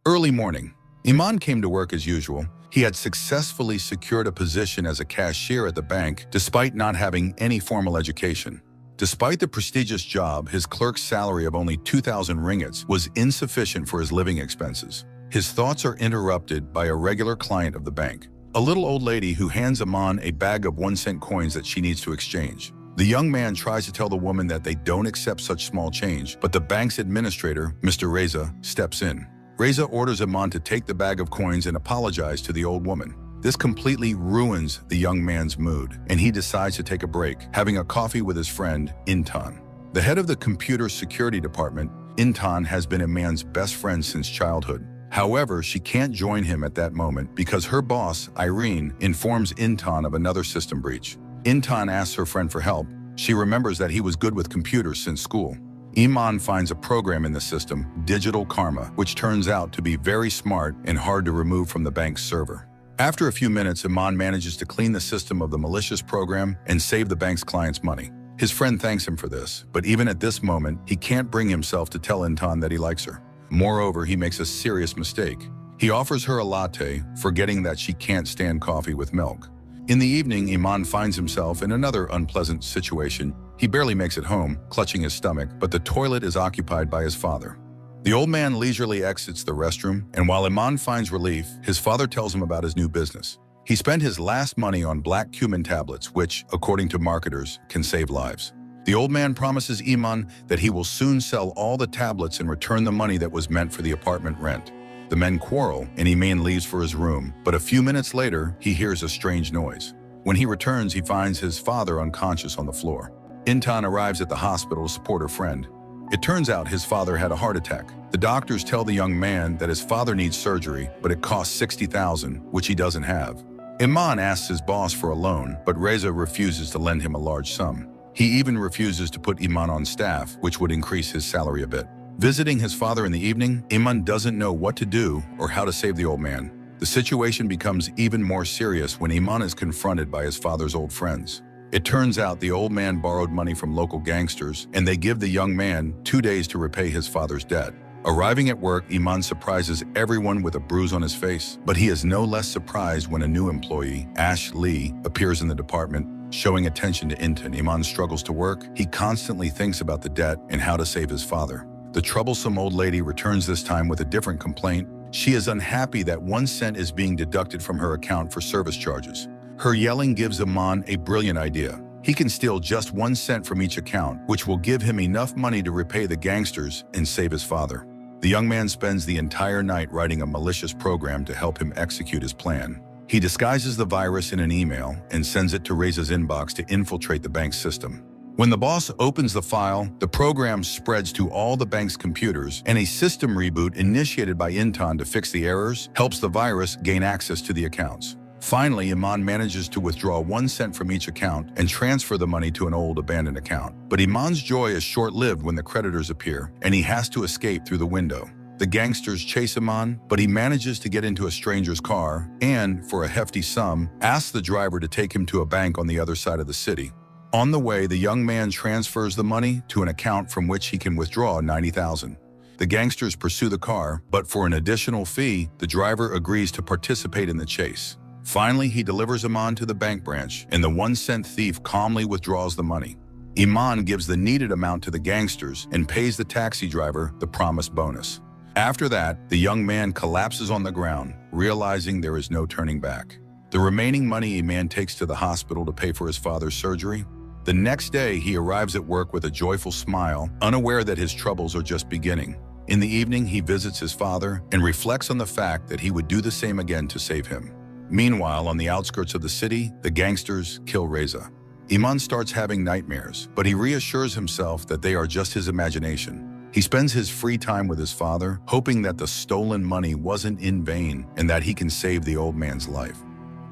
Early morning. Iman came to work as usual. He had successfully secured a position as a cashier at the bank despite not having any formal education. Despite the prestigious job, his clerk's salary of only 2,000 ringgits was insufficient for his living expenses. His thoughts are interrupted by a regular client of the bank, a little old lady who hands Iman a bag of 1-cent coins that she needs to exchange. The young man tries to tell the woman that they don't accept such small change, but the bank's administrator, Mr. Reza, steps in. Reza orders Iman to take the bag of coins and apologize to the old woman. This completely ruins the young man's mood, and he decides to take a break, having a coffee with his friend, Intan. The head of the computer security department, Intan has been Iman's best friend since childhood. However, she can't join him at that moment because her boss, Irene, informs Intan of another system breach. Intan asks her friend for help. She remembers that he was good with computers since school. Iman finds a program in the system, Digital Karma, which turns out to be very smart and hard to remove from the bank's server. After a few minutes, Iman manages to clean the system of the malicious program and save the bank's clients money. His friend thanks him for this, but even at this moment, he can't bring himself to tell Intan that he likes her. Moreover, he makes a serious mistake. He offers her a latte, forgetting that she can't stand coffee with milk. In the evening, Iman finds himself in another unpleasant situation. He barely makes it home, clutching his stomach, but the toilet is occupied by his father. The old man leisurely exits the restroom, and while Iman finds relief, his father tells him about his new business. He spent his last money on black cumin tablets, which, according to marketers, can save lives. The old man promises Iman that he will soon sell all the tablets and return the money that was meant for the apartment rent. The men quarrel, and Iman leaves for his room, but a few minutes later, he hears a strange noise. When he returns, he finds his father unconscious on the floor. Intan arrives at the hospital to support her friend. It turns out his father had a heart attack. The doctors tell the young man that his father needs surgery, but it costs 60,000, which he doesn't have. Iman asks his boss for a loan, but Reza refuses to lend him a large sum. He even refuses to put Iman on staff, which would increase his salary a bit. Visiting his father in the evening, Iman doesn't know what to do or how to save the old man. The situation becomes even more serious when Iman is confronted by his father's old friends. It turns out the old man borrowed money from local gangsters, and they give the young man 2 days to repay his father's debt. Arriving at work, Iman surprises everyone with a bruise on his face, but he is no less surprised when a new employee, Ash Lee, appears in the department, showing attention to Intan. Iman struggles to work. He constantly thinks about the debt and how to save his father. The troublesome old lady returns this time with a different complaint. She is unhappy that 1 cent is being deducted from her account for service charges. Her yelling gives Iman a brilliant idea. He can steal just 1 cent from each account, which will give him enough money to repay the gangsters and save his father. The young man spends the entire night writing a malicious program to help him execute his plan. He disguises the virus in an email and sends it to Reza's inbox to infiltrate the bank's system. When the boss opens the file, the program spreads to all the bank's computers, and a system reboot initiated by Intan to fix the errors helps the virus gain access to the accounts. Finally, Iman manages to withdraw 1 cent from each account and transfer the money to an old abandoned account. But Iman's joy is short-lived when the creditors appear, and he has to escape through the window. The gangsters chase Iman, but he manages to get into a stranger's car and, for a hefty sum, asks the driver to take him to a bank on the other side of the city. On the way, the young man transfers the money to an account from which he can withdraw 90,000. The gangsters pursue the car, but for an additional fee, the driver agrees to participate in the chase. Finally, he delivers Iman to the bank branch, and the 1 cent thief calmly withdraws the money. Iman gives the needed amount to the gangsters and pays the taxi driver the promised bonus. After that, the young man collapses on the ground, realizing there is no turning back. The remaining money Iman takes to the hospital to pay for his father's surgery. The next day, he arrives at work with a joyful smile, unaware that his troubles are just beginning. In the evening, he visits his father and reflects on the fact that he would do the same again to save him. Meanwhile, on the outskirts of the city, the gangsters kill Reza. Iman starts having nightmares, but he reassures himself that they are just his imagination. He spends his free time with his father, hoping that the stolen money wasn't in vain and that he can save the old man's life.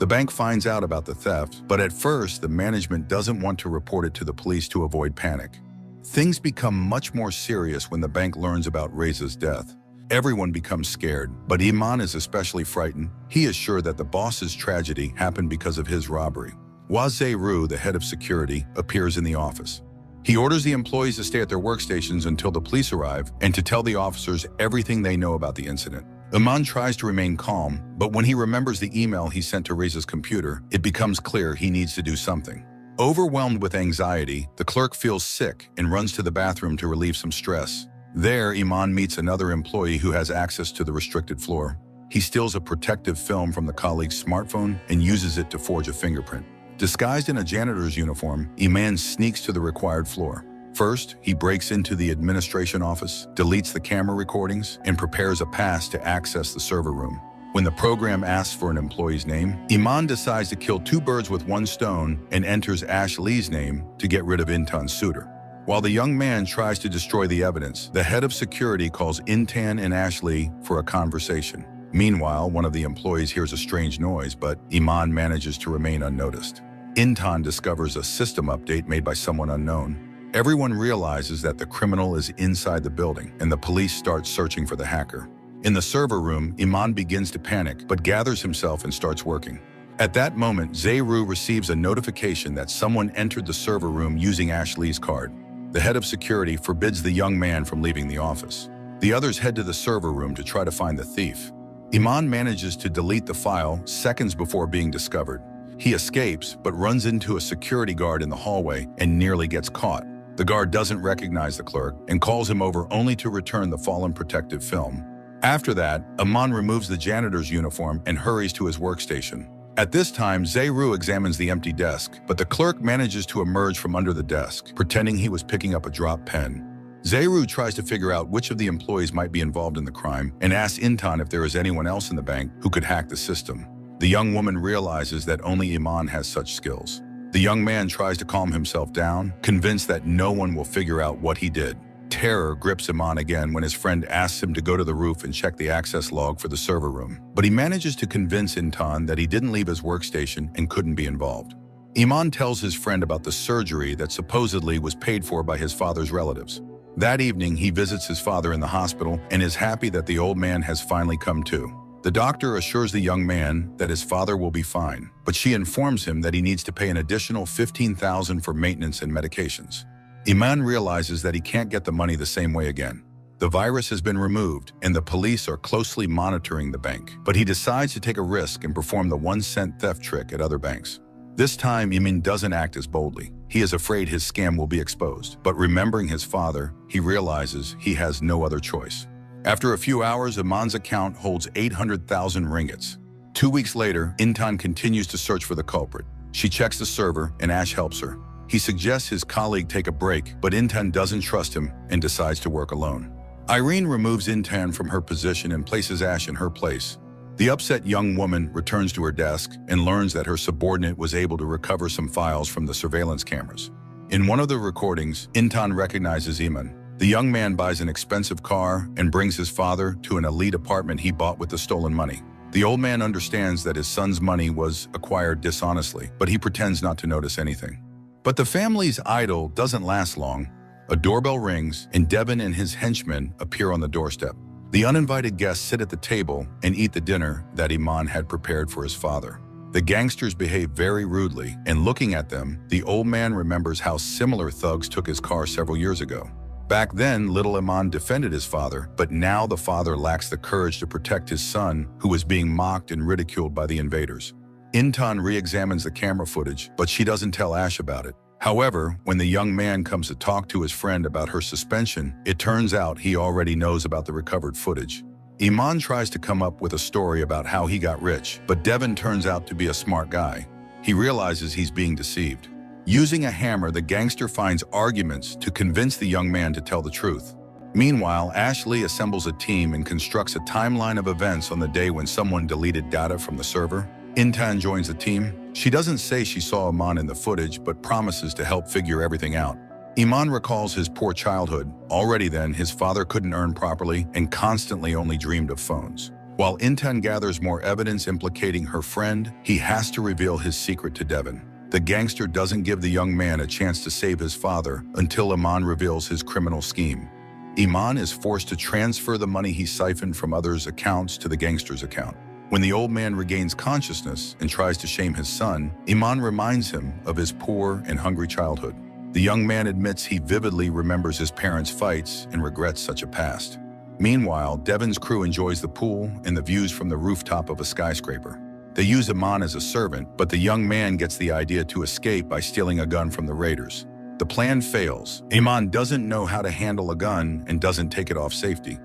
The bank finds out about the theft, but at first, the management doesn't want to report it to the police to avoid panic. Things become much more serious when the bank learns about Reza's death. Everyone becomes scared, but Iman is especially frightened. He is sure that the boss's tragedy happened because of his robbery. Wazir, the head of security, appears in the office. He orders the employees to stay at their workstations until the police arrive and to tell the officers everything they know about the incident. Iman tries to remain calm, but when he remembers the email he sent to Reza's computer, it becomes clear he needs to do something. Overwhelmed with anxiety, the clerk feels sick and runs to the bathroom to relieve some stress. There, Iman meets another employee who has access to the restricted floor. He steals a protective film from the colleague's smartphone and uses it to forge a fingerprint. Disguised in a janitor's uniform, Iman sneaks to the required floor. First, he breaks into the administration office, deletes the camera recordings, and prepares a pass to access the server room. When the program asks for an employee's name, Iman decides to kill two birds with one stone and enters Ash Lee's name to get rid of Intan's suitor. While the young man tries to destroy the evidence, the head of security calls Intan and Ash Lee for a conversation. Meanwhile, one of the employees hears a strange noise, but Iman manages to remain unnoticed. Intan discovers a system update made by someone unknown. Everyone realizes that the criminal is inside the building, and the police start searching for the hacker. In the server room, Iman begins to panic, but gathers himself and starts working. At that moment, Zayru receives a notification that someone entered the server room using Ash Lee's card. The head of security forbids the young man from leaving the office. The others head to the server room to try to find the thief. Iman manages to delete the file seconds before being discovered. He escapes, but runs into a security guard in the hallway and nearly gets caught. The guard doesn't recognize the clerk and calls him over only to return the fallen protective film. After that, Iman removes the janitor's uniform and hurries to his workstation. At this time, Zayru examines the empty desk, but the clerk manages to emerge from under the desk, pretending he was picking up a drop pen. Zayru tries to figure out which of the employees might be involved in the crime and asks Intan if there is anyone else in the bank who could hack the system. The young woman realizes that only Iman has such skills. The young man tries to calm himself down, convinced that no one will figure out what he did. Terror grips Iman again when his friend asks him to go to the roof and check the access log for the server room. But he manages to convince Intan that he didn't leave his workstation and couldn't be involved. Iman tells his friend about the surgery that supposedly was paid for by his father's relatives. That evening, he visits his father in the hospital and is happy that the old man has finally come to. The doctor assures the young man that his father will be fine, but she informs him that he needs to pay an additional $15,000 for maintenance and medications. Iman realizes that he can't get the money the same way again. The virus has been removed, and the police are closely monitoring the bank, but he decides to take a risk and perform the 1-cent theft trick at other banks. This time, Iman doesn't act as boldly. He is afraid his scam will be exposed, but remembering his father, he realizes he has no other choice. After a few hours, Iman's account holds 800,000 ringgits. 2 weeks later, Intan continues to search for the culprit. She checks the server, and Ash helps her. He suggests his colleague take a break, but Intan doesn't trust him and decides to work alone. Irene removes Intan from her position and places Ash in her place. The upset young woman returns to her desk and learns that her subordinate was able to recover some files from the surveillance cameras. In one of the recordings, Intan recognizes Iman. The young man buys an expensive car and brings his father to an elite apartment he bought with the stolen money. The old man understands that his son's money was acquired dishonestly, but he pretends not to notice anything. But the family's idyll doesn't last long. A doorbell rings, and Devin and his henchmen appear on the doorstep. The uninvited guests sit at the table and eat the dinner that Iman had prepared for his father. The gangsters behave very rudely, and looking at them, the old man remembers how similar thugs took his car several years ago. Back then, little Iman defended his father, but now the father lacks the courage to protect his son, who is being mocked and ridiculed by the invaders. Intan re-examines the camera footage, but she doesn't tell Ash about it. However, when the young man comes to talk to his friend about her suspension, it turns out he already knows about the recovered footage. Iman tries to come up with a story about how he got rich, but Devin turns out to be a smart guy. He realizes he's being deceived. Using a hammer, the gangster finds arguments to convince the young man to tell the truth. Meanwhile, Ash Lee assembles a team and constructs a timeline of events on the day when someone deleted data from the server. Intan joins the team. She doesn't say she saw Iman in the footage, but promises to help figure everything out. Iman recalls his poor childhood. Already then, his father couldn't earn properly and constantly only dreamed of phones. While Intan gathers more evidence implicating her friend, he has to reveal his secret to Devin. The gangster doesn't give the young man a chance to save his father until Iman reveals his criminal scheme. Iman is forced to transfer the money he siphoned from others' accounts to the gangster's account. When the old man regains consciousness and tries to shame his son, Iman reminds him of his poor and hungry childhood. The young man admits he vividly remembers his parents' fights and regrets such a past. Meanwhile, Devon's crew enjoys the pool and the views from the rooftop of a skyscraper. They use Iman as a servant, but the young man gets the idea to escape by stealing a gun from the raiders. The plan fails. Iman doesn't know how to handle a gun and doesn't take it off safety.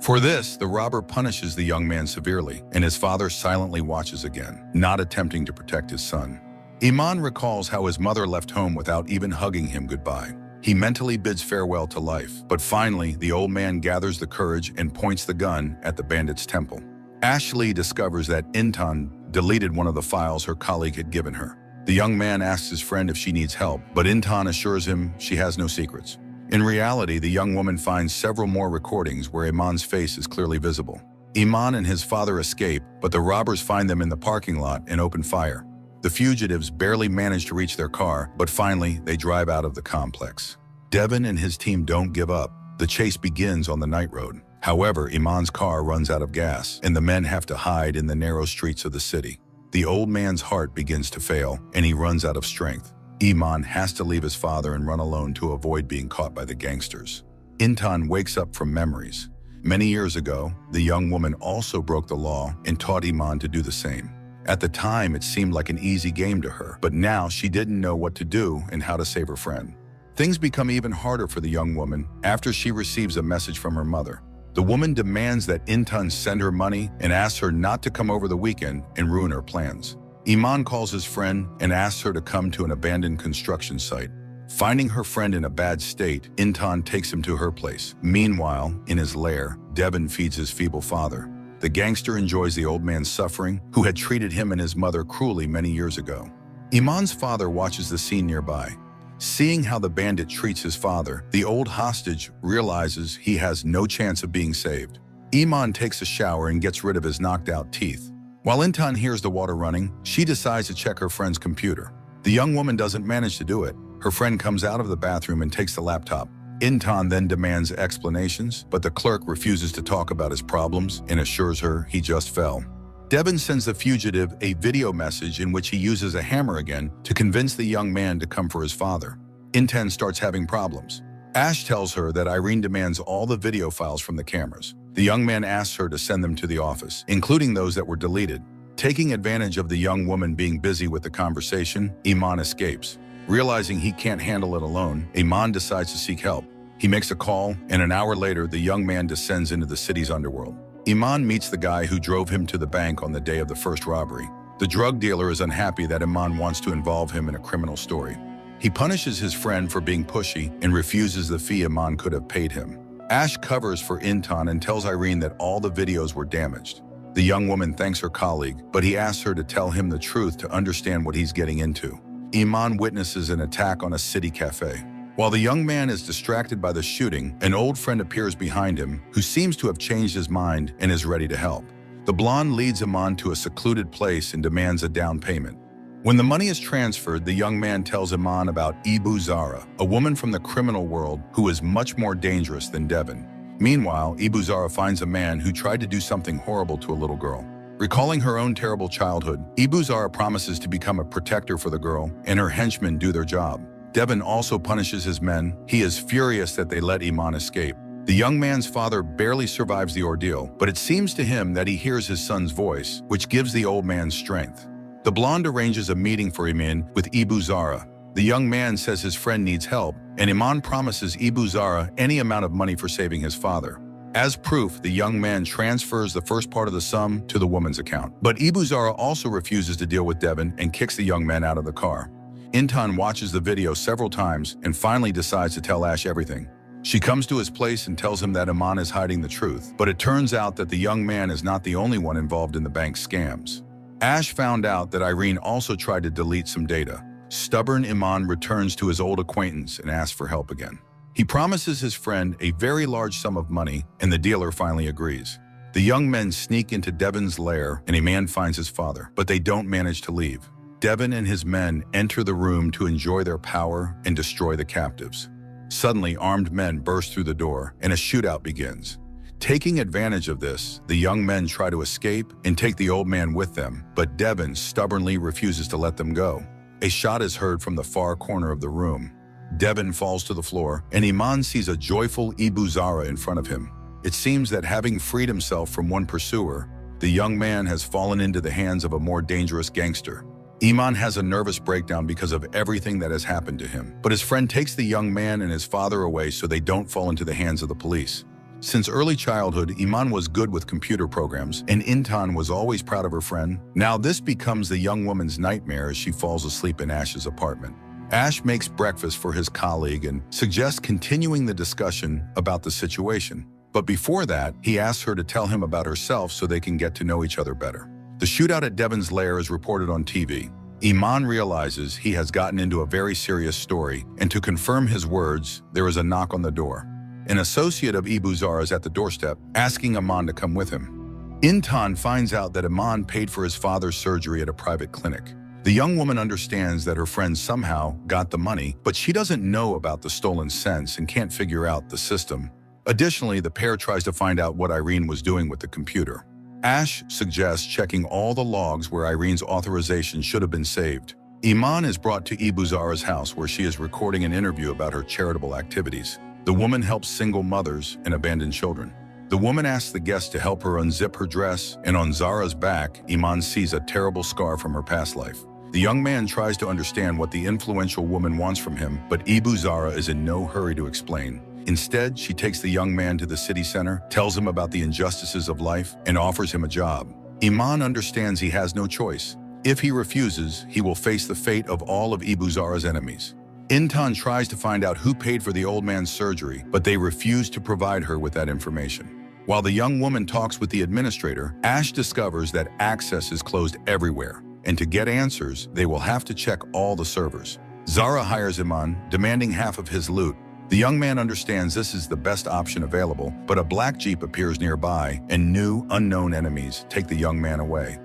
For this, the robber punishes the young man severely, and his father silently watches again, not attempting to protect his son. Iman recalls how his mother left home without even hugging him goodbye. He mentally bids farewell to life, but finally, the old man gathers the courage and points the gun at the bandit's temple. Ashley discovers that Iman deleted one of the files her colleague had given her. The young man asks his friend if she needs help, but Iman assures him she has no secrets. In reality, the young woman finds several more recordings where Iman's face is clearly visible. Iman and his father escape, but the robbers find them in the parking lot and open fire. The fugitives barely manage to reach their car, but finally they drive out of the complex. Devon and his team don't give up. The chase begins on the night road. However, Iman's car runs out of gas, and the men have to hide in the narrow streets of the city. The old man's heart begins to fail, and he runs out of strength. Iman has to leave his father and run alone to avoid being caught by the gangsters. Iman wakes up from memories. Many years ago, the young woman also broke the law and taught Iman to do the same. At the time, it seemed like an easy game to her, but now she didn't know what to do and how to save her friend. Things become even harder for the young woman after she receives a message from her mother. The woman demands that Iman send her money and asks her not to come over the weekend and ruin her plans. Iman calls his friend and asks her to come to an abandoned construction site. Finding her friend in a bad state, Iman takes him to her place. Meanwhile, in his lair, Devon feeds his feeble father. The gangster enjoys the old man's suffering, who had treated him and his mother cruelly many years ago. Iman's father watches the scene nearby. Seeing how the bandit treats his father, the old hostage realizes he has no chance of being saved. Iman takes a shower and gets rid of his knocked-out teeth. While Iman hears the water running, she decides to check her friend's computer. The young woman doesn't manage to do it. Her friend comes out of the bathroom and takes the laptop. Iman then demands explanations, but the clerk refuses to talk about his problems and assures her he just fell. Devon sends the fugitive a video message in which he uses a hammer again to convince the young man to come for his father. Iman starts having problems. Ash tells her that Irene demands all the video files from the cameras. The young man asks her to send them to the office, including those that were deleted. Taking advantage of the young woman being busy with the conversation, Iman escapes. Realizing he can't handle it alone, Iman decides to seek help. He makes a call, and an hour later, the young man descends into the city's underworld. Iman meets the guy who drove him to the bank on the day of the first robbery. The drug dealer is unhappy that Iman wants to involve him in a criminal story. He punishes his friend for being pushy and refuses the fee Iman could have paid him. Ash covers for Iman and tells Irene that all the videos were damaged. The young woman thanks her colleague, but he asks her to tell him the truth to understand what he's getting into. Iman witnesses an attack on a city cafe. While the young man is distracted by the shooting, an old friend appears behind him who seems to have changed his mind and is ready to help. The blonde leads Iman to a secluded place and demands a down payment. When the money is transferred, the young man tells Iman about Ibu Zara, a woman from the criminal world who is much more dangerous than Devon. Meanwhile, Ibu Zara finds a man who tried to do something horrible to a little girl. Recalling her own terrible childhood, Ibu Zara promises to become a protector for the girl, and her henchmen do their job. Devon also punishes his men. He is furious that they let Iman escape. The young man's father barely survives the ordeal, but it seems to him that he hears his son's voice, which gives the old man strength. The blonde arranges a meeting for Iman with Ibu Zara. The young man says his friend needs help, and Iman promises Ibu Zara any amount of money for saving his father. As proof, the young man transfers the first part of the sum to the woman's account. But Ibu Zara also refuses to deal with Devon and kicks the young man out of the car. Iman watches the video several times and finally decides to tell Ash everything. She comes to his place and tells him that Iman is hiding the truth, but it turns out that the young man is not the only one involved in the bank's scams. Ash found out that Irene also tried to delete some data. Stubborn Iman returns to his old acquaintance and asks for help again. He promises his friend a very large sum of money, and the dealer finally agrees. The young men sneak into Devon's lair, and Iman finds his father, but they don't manage to leave. Devon and his men enter the room to enjoy their power and destroy the captives. Suddenly, armed men burst through the door, and a shootout begins. Taking advantage of this, the young men try to escape and take the old man with them, but Devon stubbornly refuses to let them go. A shot is heard from the far corner of the room. Devin falls to the floor, and Iman sees a joyful Ibu Zara in front of him. It seems that having freed himself from one pursuer, the young man has fallen into the hands of a more dangerous gangster. Iman has a nervous breakdown because of everything that has happened to him, but his friend takes the young man and his father away so they don't fall into the hands of the police. Since early childhood, Iman was good with computer programs, and Intan was always proud of her friend. Now this becomes the young woman's nightmare as she falls asleep in Ash's apartment. Ash makes breakfast for his colleague and suggests continuing the discussion about the situation. But before that, he asks her to tell him about herself so they can get to know each other better. The shootout at Devin's lair is reported on TV. Iman realizes he has gotten into a very serious story, and to confirm his words, there is a knock on the door. An associate of Ibu Zara is at the doorstep, asking Iman to come with him. Intan finds out that Iman paid for his father's surgery at a private clinic. The young woman understands that her friend somehow got the money, but she doesn't know about the stolen cents and can't figure out the system. Additionally, the pair tries to find out what Irene was doing with the computer. Ash suggests checking all the logs where Irene's authorization should have been saved. Iman is brought to Ibu Zara's house where she is recording an interview about her charitable activities. The woman helps single mothers and abandoned children. The woman asks the guest to help her unzip her dress, and on Zara's back, Iman sees a terrible scar from her past life. The young man tries to understand what the influential woman wants from him, but Ibu Zara is in no hurry to explain. Instead, she takes the young man to the city center, tells him about the injustices of life, and offers him a job. Iman understands he has no choice. If he refuses, he will face the fate of all of Ibu Zara's enemies. Intan tries to find out who paid for the old man's surgery, but they refuse to provide her with that information. While the young woman talks with the administrator, Ash discovers that access is closed everywhere, and to get answers, they will have to check all the servers. Zara hires Iman, demanding half of his loot. The young man understands this is the best option available, but a black jeep appears nearby, and new, unknown enemies take the young man away.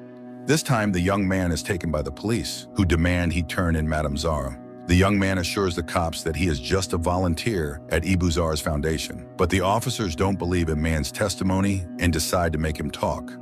This time, the young man is taken by the police, who demand he turn in Madame Zara. The young man assures the cops that he is just a volunteer at Ibu Zara's foundation, but the officers don't believe Iman's testimony and decide to make him talk.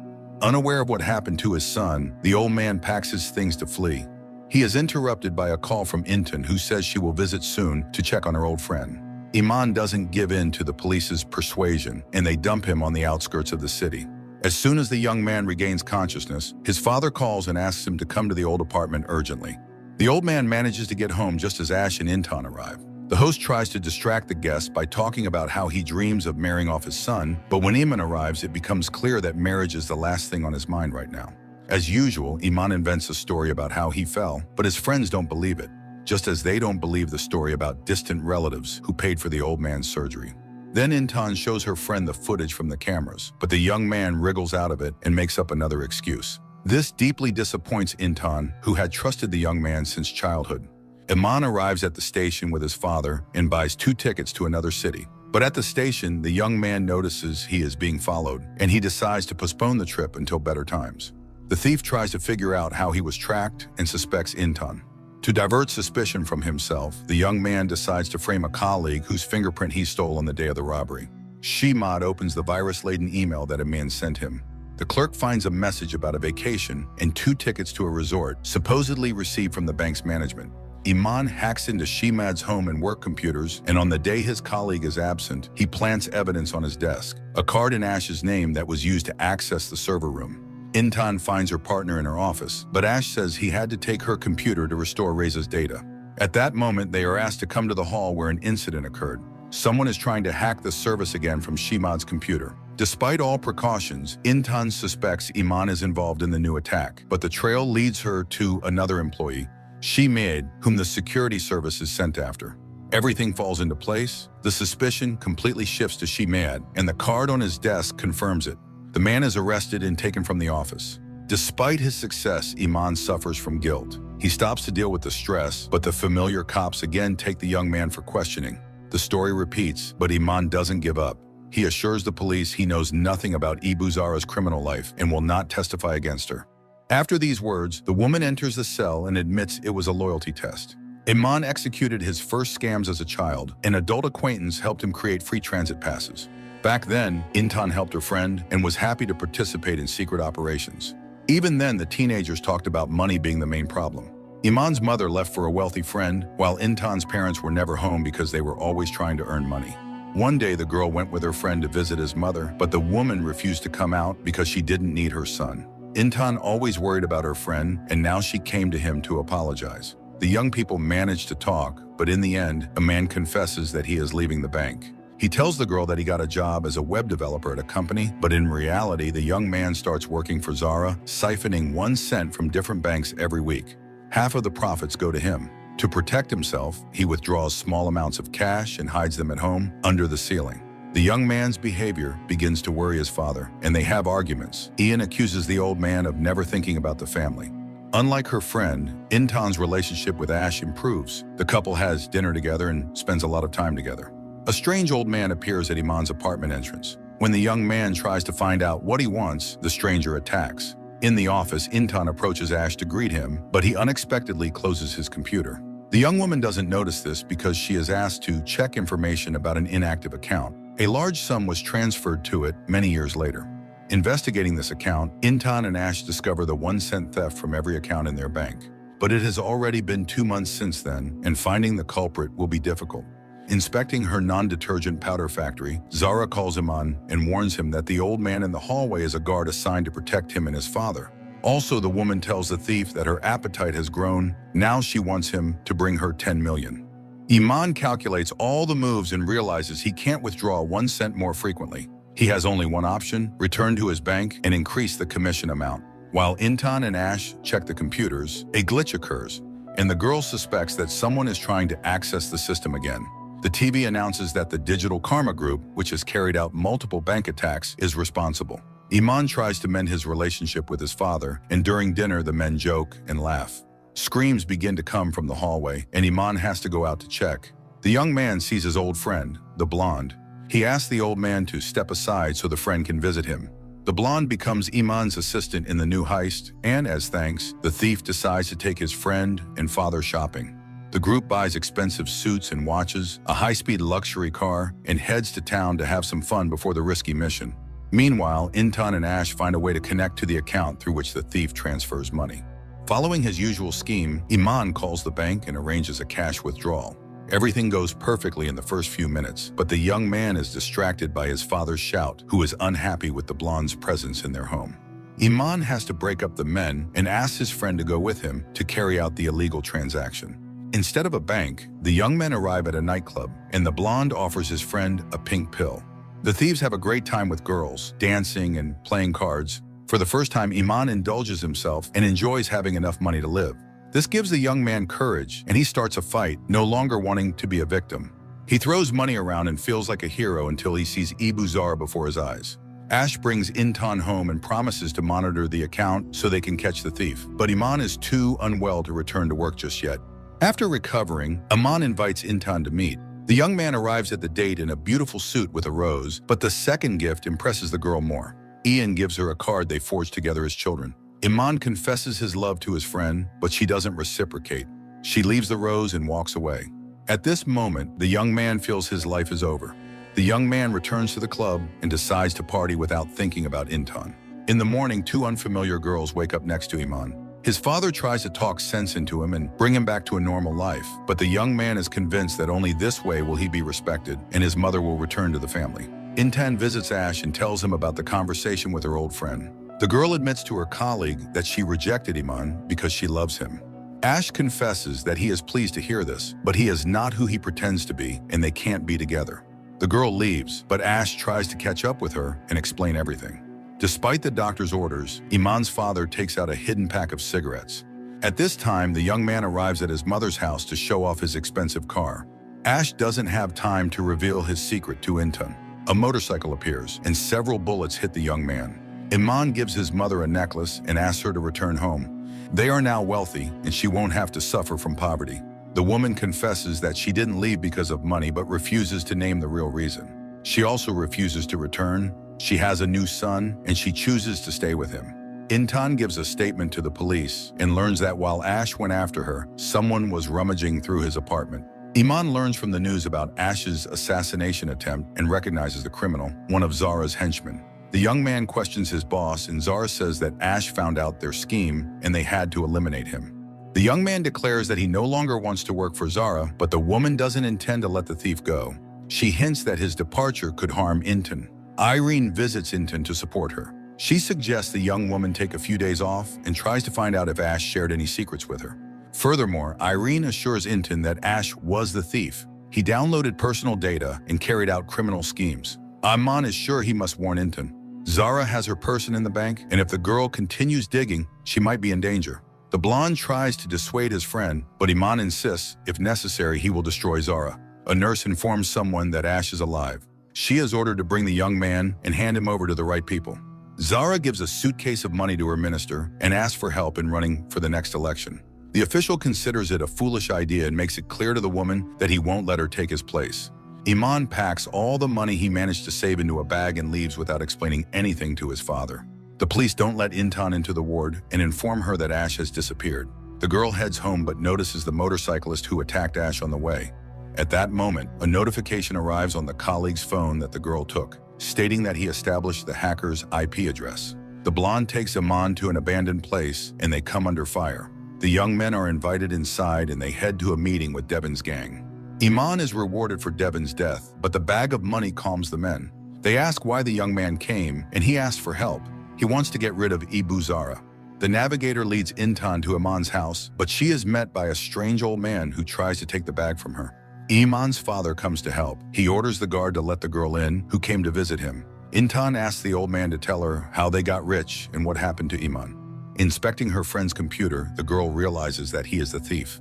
Unaware of what happened to his son, the old man packs his things to flee. He is interrupted by a call from Intan, who says she will visit soon to check on her old friend. Iman doesn't give in to the police's persuasion, and they dump him on the outskirts of the city. As soon as the young man regains consciousness, his father calls and asks him to come to the old apartment urgently. The old man manages to get home just as Ash and Intan arrive. The host tries to distract the guest by talking about how he dreams of marrying off his son, but when Iman arrives, it becomes clear that marriage is the last thing on his mind right now. As usual, Iman invents a story about how he fell, but his friends don't believe it, just as they don't believe the story about distant relatives who paid for the old man's surgery. Then Intan shows her friend the footage from the cameras, but the young man wriggles out of it and makes up another excuse. This deeply disappoints Intan, who had trusted the young man since childhood. Iman arrives at the station with his father and buys 2 tickets to another city. But at the station, the young man notices he is being followed, and he decides to postpone the trip until better times. The thief tries to figure out how he was tracked and suspects Intan. To divert suspicion from himself, the young man decides to frame a colleague whose fingerprint he stole on the day of the robbery. Shimad opens the virus-laden email that Iman sent him. The clerk finds a message about a vacation and 2 tickets to a resort, supposedly received from the bank's management. Iman hacks into Shimad's home and work computers, and on the day his colleague is absent, he plants evidence on his desk, a card in Ash's name that was used to access the server room. Intan finds her partner in her office, but Ash says he had to take her computer to restore Reza's data. At that moment, they are asked to come to the hall where an incident occurred. Someone is trying to hack the service again from Shimad's computer. Despite all precautions, Intan suspects Iman is involved in the new attack, but the trail leads her to another employee, Shimad, whom the security service is sent after. Everything falls into place. The suspicion completely shifts to Shimad, and the card on his desk confirms it. The man is arrested and taken from the office. Despite his success, Iman suffers from guilt. He stops to deal with the stress, but the familiar cops again take the young man for questioning. The story repeats, but Iman doesn't give up. He assures the police he knows nothing about Ibu Zara's criminal life and will not testify against her. After these words, the woman enters the cell and admits it was a loyalty test. Iman executed his first scams as a child. An adult acquaintance helped him create free transit passes. Back then, Intan helped her friend and was happy to participate in secret operations. Even then, the teenagers talked about money being the main problem. Iman's mother left for a wealthy friend, while Intan's parents were never home because they were always trying to earn money. One day, the girl went with her friend to visit his mother, but the woman refused to come out because she didn't need her son. Intan always worried about her friend, and now she came to him to apologize. The young people managed to talk, but in the end, a man confesses that he is leaving the bank. He tells the girl that he got a job as a web developer at a company, but in reality, the young man starts working for Zara, siphoning 1 cent from different banks every week. Half of the profits go to him. To protect himself, he withdraws small amounts of cash and hides them at home under the ceiling. The young man's behavior begins to worry his father, and they have arguments. Ian accuses the old man of never thinking about the family. Unlike her friend, Intan's relationship with Ash improves. The couple has dinner together and spends a lot of time together. A strange old man appears at Iman's apartment entrance. When the young man tries to find out what he wants, the stranger attacks. In the office, Intan approaches Ash to greet him, but he unexpectedly closes his computer. The young woman doesn't notice this because she is asked to check information about an inactive account. A large sum was transferred to it many years later. Investigating this account, Intan and Ash discover the 1 cent theft from every account in their bank. But it has already been 2 months since then, and finding the culprit will be difficult. Inspecting her non-detergent powder factory, Zara calls Iman and warns him that the old man in the hallway is a guard assigned to protect him and his father. Also, the woman tells the thief that her appetite has grown. Now she wants him to bring her 10 million. Iman calculates all the moves and realizes he can't withdraw 1 cent more frequently. He has only one option: return to his bank and increase the commission amount. While Intan and Ash check the computers, a glitch occurs, and the girl suspects that someone is trying to access the system again. The TV announces that the Digital Karma Group, which has carried out multiple bank attacks, is responsible. Iman tries to mend his relationship with his father, and during dinner the men joke and laugh. Screams begin to come from the hallway, and Iman has to go out to check. The young man sees his old friend, the blonde. He asks the old man to step aside so the friend can visit him. The blonde becomes Iman's assistant in the new heist, and as thanks, the thief decides to take his friend and father shopping. The group buys expensive suits and watches, a high-speed luxury car, and heads to town to have some fun before the risky mission. Meanwhile, Intan and Ash find a way to connect to the account through which the thief transfers money. Following his usual scheme, Iman calls the bank and arranges a cash withdrawal. Everything goes perfectly in the first few minutes, but the young man is distracted by his father's shout, who is unhappy with the blonde's presence in their home. Iman has to break up the men and asks his friend to go with him to carry out the illegal transaction. Instead of a bank, the young men arrive at a nightclub, and the blonde offers his friend a pink pill. The thieves have a great time with girls, dancing and playing cards. For the first time, Iman indulges himself and enjoys having enough money to live. This gives the young man courage, and he starts a fight, no longer wanting to be a victim. He throws money around and feels like a hero until he sees Zara before his eyes. Ash brings Intan home and promises to monitor the account so they can catch the thief, but Iman is too unwell to return to work just yet. After recovering, Iman invites Intan to meet. The young man arrives at the date in a beautiful suit with a rose, but the second gift impresses the girl more. Ian gives her a card they forged together as children. Iman confesses his love to his friend, but she doesn't reciprocate. She leaves the rose and walks away. At this moment, the young man feels his life is over. The young man returns to the club and decides to party without thinking about Intan. In the morning, 2 unfamiliar girls wake up next to Iman. His father tries to talk sense into him and bring him back to a normal life, but the young man is convinced that only this way will he be respected and his mother will return to the family. Intan visits Ash and tells him about the conversation with her old friend. The girl admits to her colleague that she rejected Iman because she loves him. Ash confesses that he is pleased to hear this, but he is not who he pretends to be, and they can't be together. The girl leaves, but Ash tries to catch up with her and explain everything. Despite the doctor's orders, Iman's father takes out a hidden pack of cigarettes. At this time, the young man arrives at his mother's house to show off his expensive car. Ash doesn't have time to reveal his secret to Intan. A motorcycle appears, and several bullets hit the young man. Iman gives his mother a necklace and asks her to return home. They are now wealthy, and she won't have to suffer from poverty. The woman confesses that she didn't leave because of money but refuses to name the real reason. She also refuses to return. She has a new son, and she chooses to stay with him. Intan gives a statement to the police and learns that while Ash went after her, someone was rummaging through his apartment. Iman learns from the news about Ash's assassination attempt and recognizes the criminal, one of Zara's henchmen. The young man questions his boss, and Zara says that Ash found out their scheme and they had to eliminate him. The young man declares that he no longer wants to work for Zara, but the woman doesn't intend to let the thief go. She hints that his departure could harm Intan. Irene visits Intan to support her. She suggests the young woman take a few days off and tries to find out if Ash shared any secrets with her. Furthermore, Irene assures Intan that Ash was the thief. He downloaded personal data and carried out criminal schemes. Iman is sure he must warn Intan. Zara has her person in the bank, and if the girl continues digging, she might be in danger. The blonde tries to dissuade his friend, but Iman insists, if necessary, he will destroy Zara. A nurse informs someone that Ash is alive. She is ordered to bring the young man and hand him over to the right people. Zara gives a suitcase of money to her minister and asks for help in running for the next election. The official considers it a foolish idea and makes it clear to the woman that he won't let her take his place. Iman packs all the money he managed to save into a bag and leaves without explaining anything to his father. The police don't let Intan into the ward and inform her that Ash has disappeared. The girl heads home but notices the motorcyclist who attacked Ash on the way. At that moment, a notification arrives on the colleague's phone that the girl took, stating that he established the hacker's IP address. The blonde takes Iman to an abandoned place and they come under fire. The young men are invited inside and they head to a meeting with Devon's gang. Iman is rewarded for Devon's death, but the bag of money calms the men. They ask why the young man came and he asks for help. He wants to get rid of Ibu Zara. The navigator leads Intan to Iman's house, but she is met by a strange old man who tries to take the bag from her. Iman's father comes to help. He orders the guard to let the girl in, who came to visit him. Intan asks the old man to tell her how they got rich and what happened to Iman. Inspecting her friend's computer, the girl realizes that he is the thief.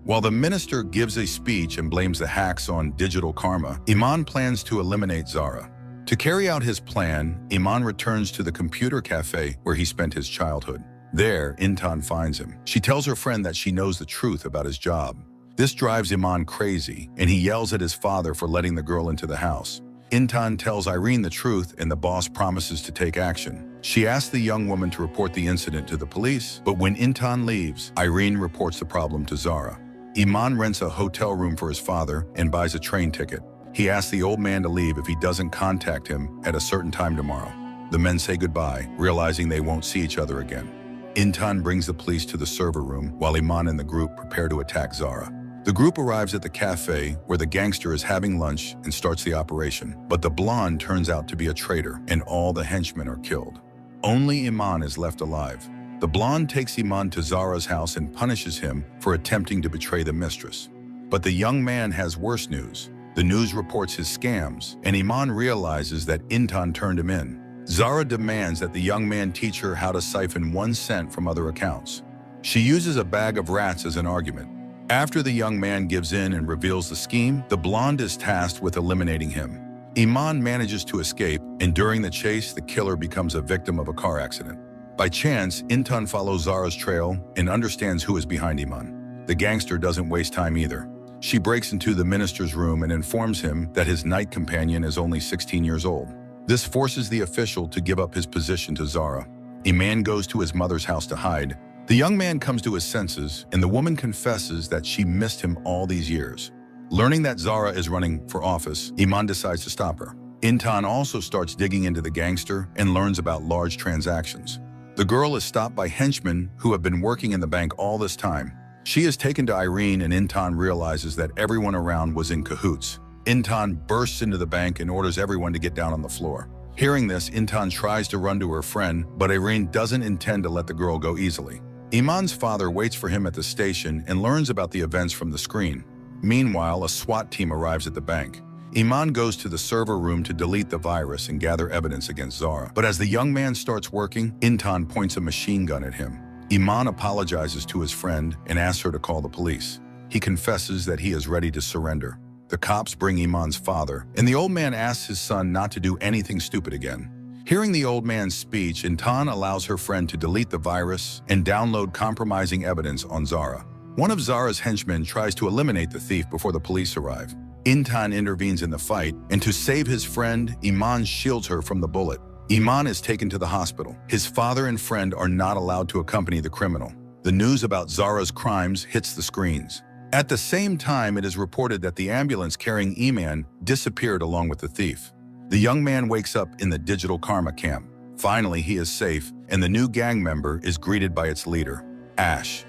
While the minister gives a speech and blames the hacks on digital karma, Iman plans to eliminate Zara. To carry out his plan, Iman returns to the computer cafe where he spent his childhood. There, Intan finds him. She tells her friend that she knows the truth about his job. This drives Iman crazy, and he yells at his father for letting the girl into the house. Intan tells Irene the truth, and the boss promises to take action. She asks the young woman to report the incident to the police, but when Intan leaves, Irene reports the problem to Zara. Iman rents a hotel room for his father and buys a train ticket. He asks the old man to leave if he doesn't contact him at a certain time tomorrow. The men say goodbye, realizing they won't see each other again. Intan brings the police to the server room while Iman and the group prepare to attack Zara. The group arrives at the cafe where the gangster is having lunch and starts the operation, but the blonde turns out to be a traitor and all the henchmen are killed. Only Iman is left alive. The blonde takes Iman to Zara's house and punishes him for attempting to betray the mistress. But the young man has worse news. The news reports his scams, and Iman realizes that Intan turned him in. Zara demands that the young man teach her how to siphon 1 cent from other accounts. She uses a bag of rats as an argument. After the young man gives in and reveals the scheme, the blonde is tasked with eliminating him. Iman manages to escape, and during the chase, the killer becomes a victim of a car accident. By chance, Intan follows Zara's trail and understands who is behind Iman. The gangster doesn't waste time either. She breaks into the minister's room and informs him that his night companion is only 16 years old. This forces the official to give up his position to Zara. Iman goes to his mother's house to hide. The young man comes to his senses, and the woman confesses that she missed him all these years. Learning that Zara is running for office, Iman decides to stop her. Intan also starts digging into the gangster and learns about large transactions. The girl is stopped by henchmen who have been working in the bank all this time. She is taken to Irene, and Intan realizes that everyone around was in cahoots. Intan bursts into the bank and orders everyone to get down on the floor. Hearing this, Intan tries to run to her friend, but Irene doesn't intend to let the girl go easily. Iman's father waits for him at the station and learns about the events from the screen. Meanwhile, a SWAT team arrives at the bank. Iman goes to the server room to delete the virus and gather evidence against Zara. But as the young man starts working, Intan points a machine gun at him. Iman apologizes to his friend and asks her to call the police. He confesses that he is ready to surrender. The cops bring Iman's father, and the old man asks his son not to do anything stupid again. Hearing the old man's speech, Intan allows her friend to delete the virus and download compromising evidence on Zara. One of Zara's henchmen tries to eliminate the thief before the police arrive. Intan intervenes in the fight, and to save his friend, Iman shields her from the bullet. Iman is taken to the hospital. His father and friend are not allowed to accompany the criminal. The news about Zara's crimes hits the screens. At the same time, it is reported that the ambulance carrying Iman disappeared along with the thief. The young man wakes up in the digital karma camp. Finally, he is safe, and the new gang member is greeted by its leader, Ash.